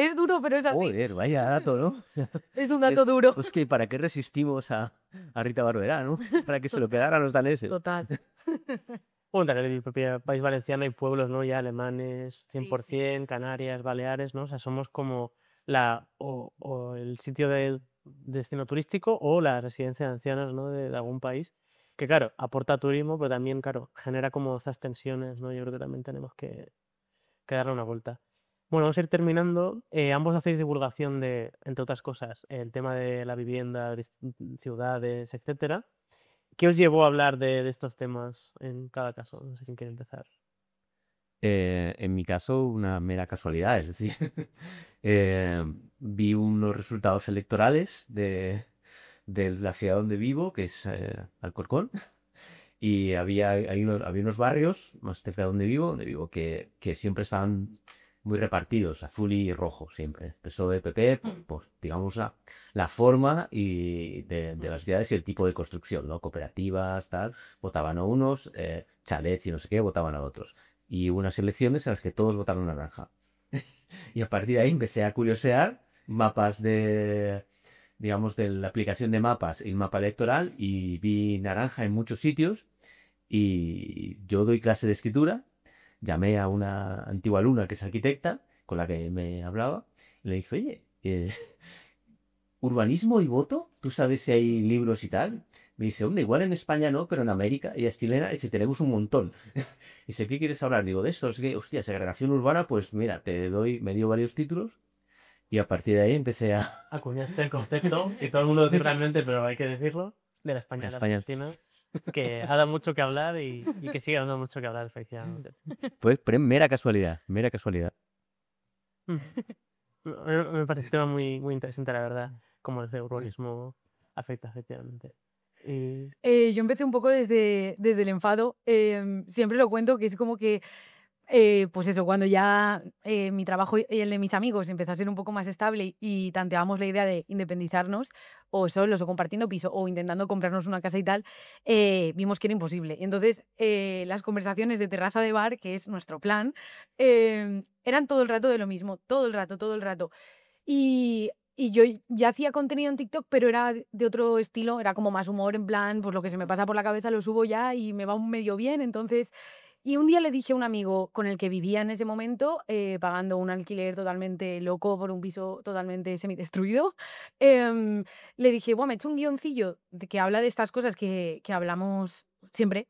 pero es así. Joder, vaya dato, ¿no? O sea, Es un dato duro. pues que ¿para qué resistimos a Rita Barberá, no? Para que se lo quedaran los daneses. Total. Bueno, también en el propio país valenciano hay pueblos, ¿no? Ya alemanes, Sí, 100%, Canarias, Baleares, ¿no? O sea, somos como o el sitio de destino turístico o la residencia de ancianas, ¿no? De algún país, que claro, aporta turismo, pero también, claro, genera como esas tensiones, ¿no? Yo creo que también tenemos que darle una vuelta. Bueno, vamos a ir terminando. Ambos hacéis divulgación de, entre otras cosas, el tema de la vivienda, ciudades, etcétera. ¿Qué os llevó a hablar de estos temas en cada caso? No sé quién quiere empezar. En mi caso, una mera casualidad, es decir, vi unos resultados electorales de la ciudad donde vivo, que es Alcorcón, y había unos barrios más cerca de donde vivo que siempre estaban muy repartidos, azul y rojo siempre. PSOE, PP, pues digamos la forma de las ciudades y el tipo de construcción, ¿no? Cooperativas, tal, votaban a unos, chalets y no sé qué, votaban a otros. Y hubo unas elecciones en las que todos votaron naranja. Y a partir de ahí empecé a curiosear mapas digamos, de la aplicación de mapas y el mapa electoral y vi naranja en muchos sitios y yo doy clase de escritura, llamé a una antigua alumna que es arquitecta con la que me hablaba y le dije, oye, ¿urbanismo y voto? ¿Tú sabes si hay libros y tal? Me dice, hombre, igual en España no, pero en América, ella es chilena, dice, tenemos un montón. Dice, ¿qué quieres hablar? Digo, de esto, es que, hostia, segregación urbana, pues mira, me dio varios títulos y a partir de ahí empecé a... Acuñaste el concepto, y todo el mundo lo dice realmente, pero hay que decirlo, de la España de la España. Palestina, que ha dado mucho que hablar y que sigue dando mucho que hablar, efectivamente. Pues mera casualidad, mera casualidad. Me parece un tema muy, muy interesante, la verdad, como el urbanismo afecta, efectivamente. Yo empecé un poco desde el enfado. Siempre lo cuento, que es como que, pues eso, cuando ya mi trabajo y el de mis amigos empezó a ser un poco más estable y tanteábamos la idea de independizarnos, o solos, o compartiendo piso, o intentando comprarnos una casa y tal, vimos que era imposible. Entonces, las conversaciones de terraza de bar, que es nuestro plan, eran todo el rato de lo mismo, todo el rato, todo el rato. Y yo ya hacía contenido en TikTok, pero era de otro estilo, era como más humor, en plan, pues lo que se me pasa por la cabeza lo subo ya y me va un medio bien. Entonces, y un día le dije a un amigo con el que vivía en ese momento, pagando un alquiler totalmente loco por un piso totalmente semidestruido, le dije, bueno, me he hecho un guioncillo que habla de estas cosas que hablamos siempre.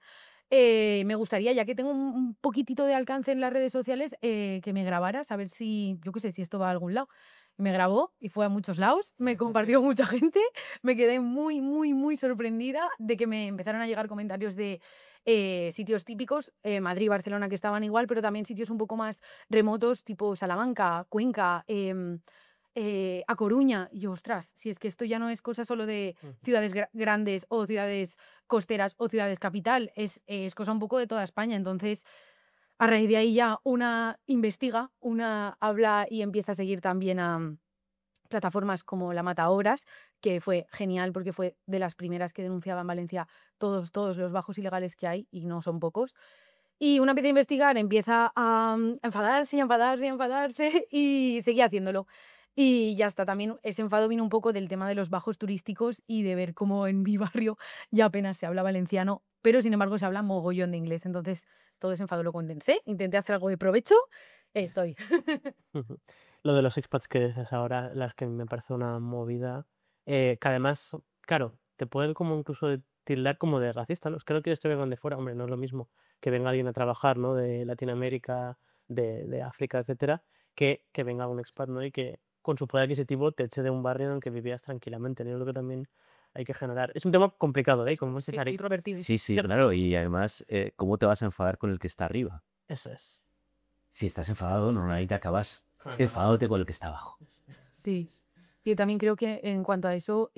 Me gustaría, ya que tengo un poquitito de alcance en las redes sociales, que me grabaras, a ver si, yo qué sé, si esto va a algún lado. Me grabó y fue a muchos lados, me compartió mucha gente, me quedé muy, muy, muy sorprendida de que me empezaron a llegar comentarios de sitios típicos, Madrid, Barcelona, que estaban igual, pero también sitios un poco más remotos, tipo Salamanca, Cuenca, A Coruña. Y yo, ostras, si es que esto ya no es cosa solo de ciudades grandes o ciudades costeras o ciudades capital, es cosa un poco de toda España. Entonces, a raíz de ahí ya una investiga, una habla y empieza a seguir también a plataformas como La Mata Obras, que fue genial porque fue de las primeras que denunciaba en Valencia todos los bajos ilegales que hay, y no son pocos. Y una empieza a investigar, empieza a enfadarse y enfadarse y enfadarse y seguía haciéndolo. Y ya está, también ese enfado vino un poco del tema de los bajos turísticos y de ver cómo en mi barrio ya apenas se habla valenciano, pero sin embargo se habla mogollón de inglés. Entonces todo ese enfado lo condensé, intenté hacer algo de provecho, estoy. Lo de los expats que dices ahora, las que me parece una movida, que además, claro, te pueden como incluso tildar como de racista, ¿no? Es que no quieres que vengan de fuera, hombre, no es lo mismo que venga alguien a trabajar, ¿no? De Latinoamérica, de África, etcétera, que venga un expat, ¿no? Y que con su poder adquisitivo te eche de un barrio en el que vivías tranquilamente, ¿no? Yo creo que también hay que generar. Es un tema complicado, ¿eh? Como Sí, es introvertido. Sí, sí, Cierto. claro. Y además, ¿cómo te vas a enfadar con el que está arriba? Eso es. Si estás enfadado, normalmente acabas enfadándote con el que está abajo. Sí. Yo también creo que en cuanto a eso,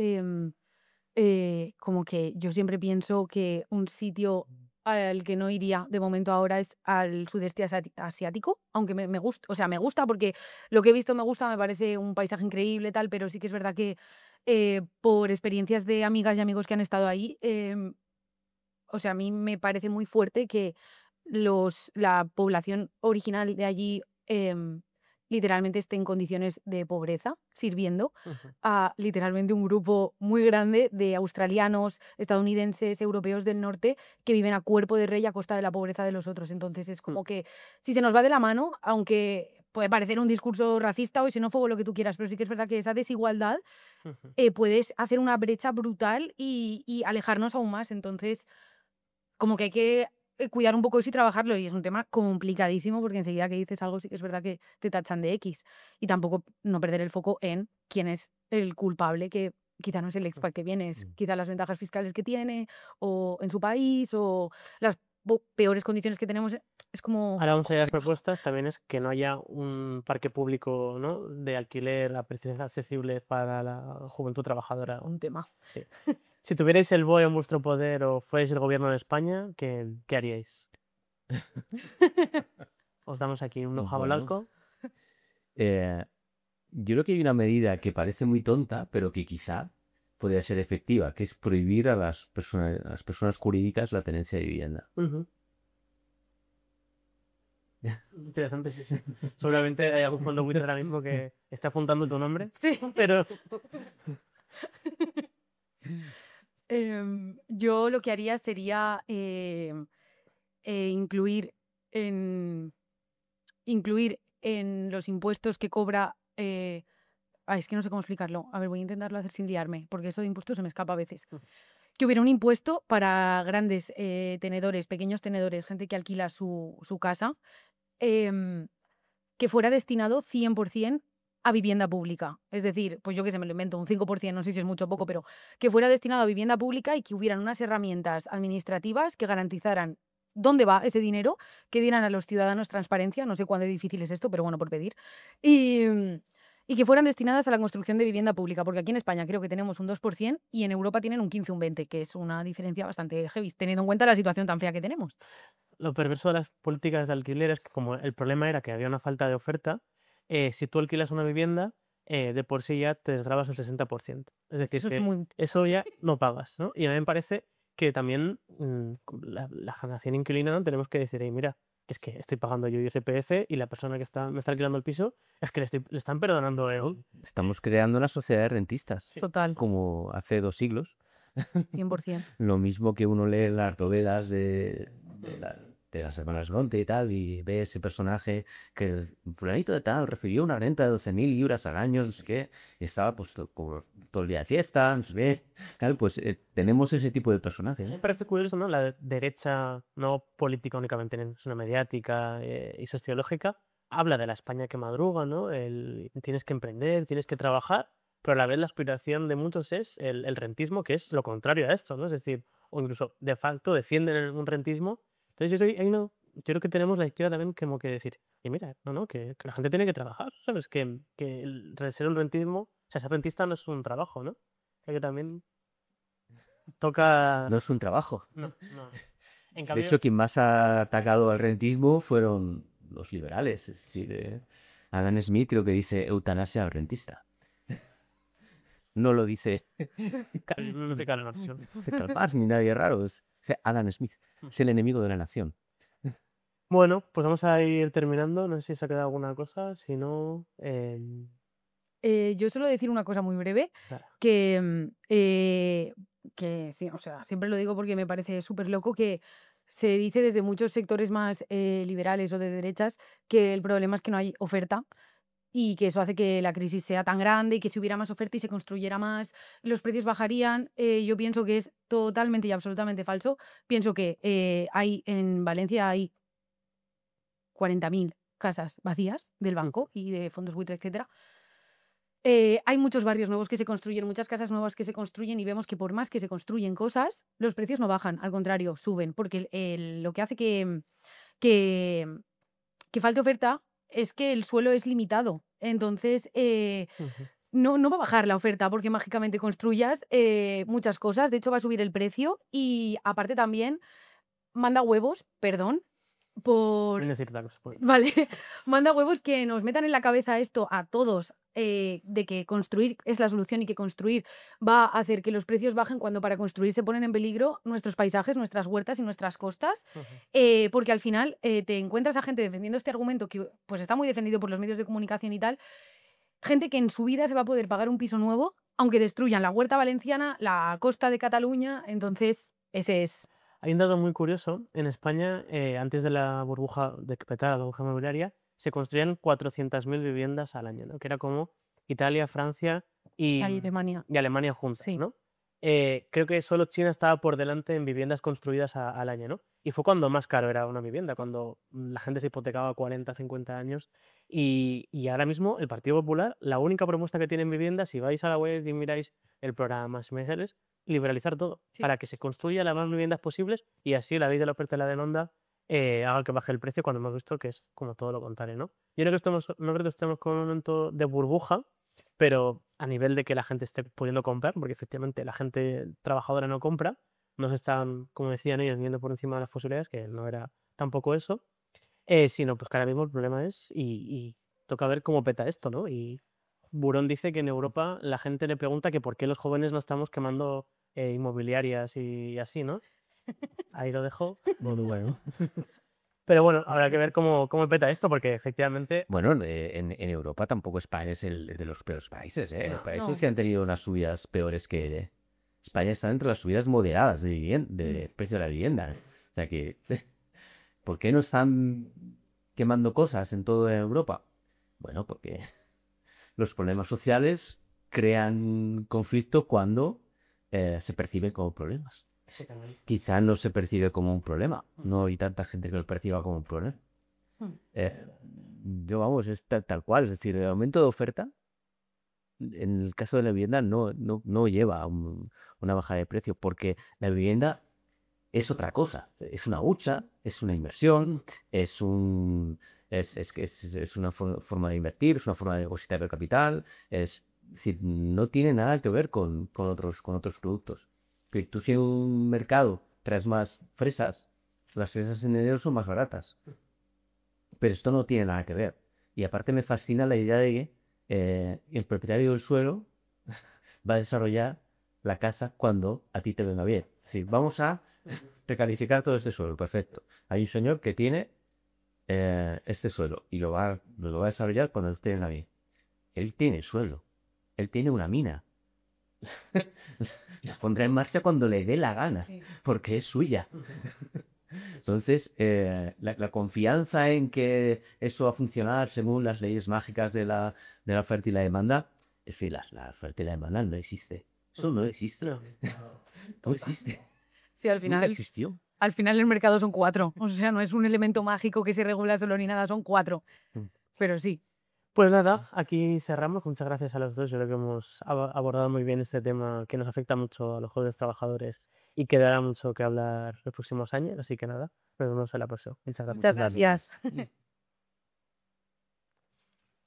como que yo siempre pienso que un sitio al que no iría de momento ahora es al sudeste asiático, aunque me gusta, o sea, me gusta porque lo que he visto me gusta, me parece un paisaje increíble, tal, pero sí que es verdad que por experiencias de amigas y amigos que han estado ahí, o sea, a mí me parece muy fuerte que la población original de allí literalmente esté en condiciones de pobreza, sirviendo a literalmente un grupo muy grande de australianos, estadounidenses, europeos del norte que viven a cuerpo de rey a costa de la pobreza de los otros. Entonces es como que si se nos va de la mano, aunque puede parecer un discurso racista o xenófobo, lo que tú quieras, pero sí que es verdad que esa desigualdad puedes hacer una brecha brutal y alejarnos aún más. Entonces, como que hay que cuidar un poco eso y trabajarlo. Y es un tema complicadísimo porque enseguida que dices algo sí que es verdad que te tachan de X. Y tampoco no perder el foco en quién es el culpable, que quizá no es el expat que viene, es quizá las ventajas fiscales que tiene, o en su país, o las peores condiciones que tenemos, es como Ahora, una de las propuestas también es que no haya un parque público, ¿no?, de alquiler a precios accesibles para la juventud trabajadora. un tema. Sí. Si tuvierais el BOE en vuestro poder o fuerais el gobierno de España, ¿qué haríais? Os damos aquí un ojo Bueno. blanco. Yo creo que hay una medida que parece muy tonta, pero que quizá podría ser efectiva, que es prohibir a las personas jurídicas la tenencia de vivienda. Ujú. Interesante, sí, sí. Seguramente hay algún fondo buitre ahora mismo que está apuntando tu nombre, Sí. pero Yo lo que haría sería incluir en los impuestos que cobra. Es que no sé cómo explicarlo. A ver, voy a intentarlo hacer sin liarme, porque eso de impuestos se me escapa a veces. Que hubiera un impuesto para grandes tenedores, pequeños tenedores, gente que alquila su casa, em, que fuera destinado 100% a vivienda pública. Es decir, pues yo que sé, me lo invento, un 5%, no sé si es mucho o poco, pero que fuera destinado a vivienda pública y que hubieran unas herramientas administrativas que garantizaran dónde va ese dinero, que dieran a los ciudadanos transparencia, no sé cuán difícil es esto, pero bueno, por pedir, y que fueran destinadas a la construcción de vivienda pública, porque aquí en España creo que tenemos un 2% y en Europa tienen un 15 o un 20%, que es una diferencia bastante heavy, teniendo en cuenta la situación tan fea que tenemos. lo perverso de las políticas de alquiler es que como el problema era que había una falta de oferta, si tú alquilas una vivienda, de por sí ya te desgrabas el 60%. Es decir, Eso es que muy... eso ya no pagas, ¿no? Y a mí me parece que también la generación inquilina, ¿no?, tenemos que decir, mira, es que estoy pagando yo IRPF y la persona que me está alquilando el piso es que le están perdonando Estamos creando una sociedad de rentistas, Total, como hace 2 siglos. 100%. Lo mismo que uno lee las novelas de las hermanas Bronte y tal, y ve ese personaje que fulanito de tal refirió una renta de 12.000 libras al año, no sé qué, y estaba pues como todo el día de fiesta, no sé qué. Claro, pues tenemos ese tipo de personajes, Me ¿no? parece curioso, ¿no? La derecha, no política únicamente, es una mediática y sociológica, habla de la España que madruga, ¿no? Tienes que emprender, tienes que trabajar, pero a la vez la aspiración de muchos es el rentismo, que es lo contrario a esto, ¿no? Es decir, o incluso de facto defienden un rentismo. Entonces yo creo que tenemos la izquierda también como que decir, y mira, no, que la gente tiene que trabajar, ¿sabes? Que ser un rentismo, o sea, ser rentista no es un trabajo, ¿no? O sea, que también toca... No es un trabajo. No, no. En De cambio, hecho, quien más ha atacado al rentismo fueron los liberales. Es decir, Adam Smith creo que dice eutanasia al rentista. No lo dice no dice Karl Marx, ¿no? Karl Marx ni nadie raro. Dice Adam Smith. Es el enemigo de la nación. Bueno, pues vamos a ir terminando. No sé si se ha quedado alguna cosa. Si no, Yo suelo decir una cosa muy breve, claro. que sí, o sea, siempre lo digo porque me parece súper loco que se dice desde muchos sectores más liberales o de derechas que el problema es que no hay oferta y que eso hace que la crisis sea tan grande y que si hubiera más oferta y se construyera más, los precios bajarían. Yo pienso que es totalmente y absolutamente falso. Pienso que en Valencia hay 40.000 casas vacías del banco y de fondos buitre, etcétera. Hay muchos barrios nuevos que se construyen, muchas casas nuevas que se construyen y vemos que por más que se construyen cosas, los precios no bajan, al contrario, suben, porque lo que hace que, que falte oferta es que el suelo es limitado. Entonces, Ujú. no va a bajar la oferta porque mágicamente construyas muchas cosas. De hecho, va a subir el precio y aparte también manda huevos, perdón, por... Voy a decir otra cosa, pues. Vale, manda huevos que nos metan en la cabeza esto a todos, de que construir es la solución y que construir va a hacer que los precios bajen cuando para construir se ponen en peligro nuestros paisajes, nuestras huertas y nuestras costas, Ujú. porque al final te encuentras a gente defendiendo este argumento que pues está muy defendido por los medios de comunicación y tal, gente que en su vida se va a poder pagar un piso nuevo, aunque destruyan la huerta valenciana, la costa de Cataluña, entonces ese es... Hay un dato muy curioso. En España, antes de la burbuja, de que petara la burbuja inmobiliaria, se construían 400.000 viviendas al año, ¿no? Que era como Italia, Francia y Alemania. Alemania juntas, Sí. ¿no? Creo que solo China estaba por delante en viviendas construidas al año, ¿no? Y fue cuando más caro era una vivienda, cuando la gente se hipotecaba 40, 50 años. Y ahora mismo el Partido Popular, la única propuesta que tiene en vivienda, si vais a la web y miráis el programa semestrales, liberalizar todo Sí. para que se construya las más viviendas posibles y así la ley de la oferta y la demanda haga que baje el precio cuando hemos visto que es como todo lo contrario, ¿no? Yo creo que no creo que estemos con un momento de burbuja, pero a nivel de que la gente esté pudiendo comprar, porque efectivamente la gente trabajadora no compra, no se están, como decían ellos, viendo por encima de las posibilidades, que no era tampoco eso, sino pues que ahora mismo el problema es, y toca ver cómo peta esto, ¿no? Y Burón dice que en Europa la gente le pregunta que por qué los jóvenes no estamos quemando inmobiliarias y así, ¿no? Ahí lo dejo. Bueno. Pero bueno, habrá que ver cómo peta esto, porque efectivamente Bueno, en Europa tampoco España es el de los peores países, ¿eh? No. Países No. que han tenido unas subidas peores que España está entre las subidas moderadas de precio de la vivienda. O sea que, ¿por qué no están quemando cosas en toda Europa? Bueno, porque los problemas sociales crean conflicto cuando se perciben como problemas. Quizá no se percibe como un problema. No hay tanta gente que lo perciba como un problema. Eh, yo, vamos, es tal cual. Es decir, el aumento de oferta, en el caso de la vivienda, no lleva a una baja de precio, porque la vivienda es otra cosa. Es una hucha, es una inversión, es una forma de invertir, es una forma de depositar el capital. Es decir, no tiene nada que ver con otros productos. Que tú, si en un mercado traes más fresas, las fresas en enero son más baratas. Pero esto no tiene nada que ver. Y aparte me fascina la idea de que el propietario del suelo va a desarrollar la casa cuando a ti te venga bien. Es decir, vamos a recalificar todo este suelo. Perfecto. Hay un señor que tiene este suelo y lo va a desarrollar cuando te venga bien. Él tiene suelo. Él tiene una mina. La pondrá en marcha cuando le dé la gana, porque es suya. Entonces, la confianza en que eso va a funcionar según las leyes mágicas de la oferta y la demanda, es decir, la oferta y la demanda no existe. Eso no existe. No existe. Sí, al Nunca final, existió. al final el mercado son 4. O sea, no es un elemento mágico que se regula solo ni nada, son 4. Mm. Pero sí. Pues nada, aquí cerramos. Muchas gracias a los dos. Yo creo que hemos abordado muy bien este tema que nos afecta mucho a los jóvenes trabajadores y que dará mucho que hablar los próximos años. Así que nada, nos vemos en la próxima. Muchas gracias. Muchas gracias.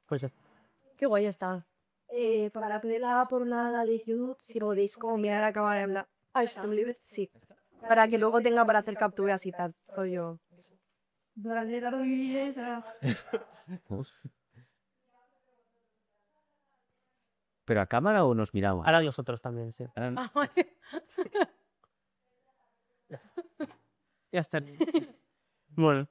Pues ya está. Qué guay está. Para pedirla por una de YouTube, si podéis como mirar a cámara en la... Ah, está libre. Sí. Para que luego tenga para hacer capturas y tal. Rollo. ¿Pero a cámara o nos miramos? Ahora nosotros también, sí. Ahora- Ya está. Bueno.